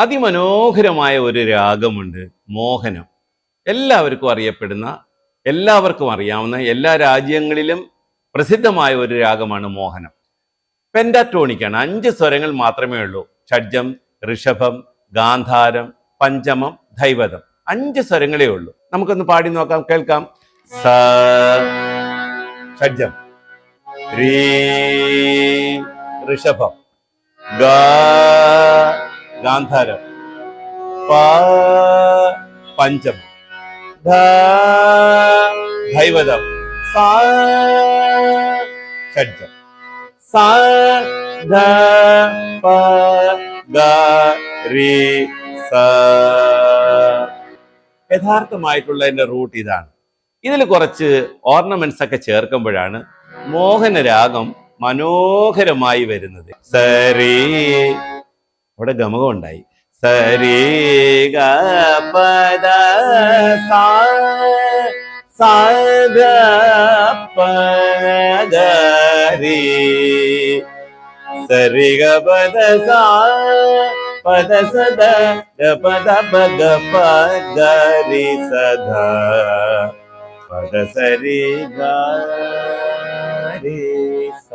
അതിമനോഹരമായ ഒരു രാഗമുണ്ട്, മോഹനം. എല്ലാവർക്കും അറിയപ്പെടുന്ന, എല്ലാവർക്കും അറിയാവുന്ന, എല്ലാ രാജ്യങ്ങളിലും പ്രസിദ്ധമായ ഒരു രാഗമാണ് മോഹനം. പെൻഡാറ്റോണിക്കാണ്, 5 സ്വരങ്ങൾ മാത്രമേ ഉള്ളൂ. ഷഡ്ജം, ഋഷഭം, ഗാന്ധാരം, പഞ്ചമം, ധൈവതം. 5 സ്വരങ്ങളേ ഉള്ളൂ. നമുക്കൊന്ന് പാടി നോക്കാം, കേൾക്കാം. സ ഷഡ്ജം, രീ ഋഷഭം, ഗ ഗാന്ധാരം, പ പഞ്ചമം, ധ ധൈവതം, സ ഷഡ്ജം, സ ധ പ ഗ രി സ. യഥാർത്ഥമായിട്ടുള്ള എന്റെ റൂട്ട് ഇതാണ്. ഇതിൽ കുറച്ച് ഓർണമെന്റ്സ് ഒക്കെ ചേർക്കുമ്പോഴാണ് മോഹനരാഗം മനോഹരമായി വരുന്നത്. സരി, അവിടെ ഗമകം ഉണ്ടായി. സരി ഗ പദ സാ സാ ഗ പ ഗ രി. സരി ഗ പദ സാ പദ സദ ഗ പദ പ ഗ പ ഗ രി സദ പദ സരി ഗ രി സ.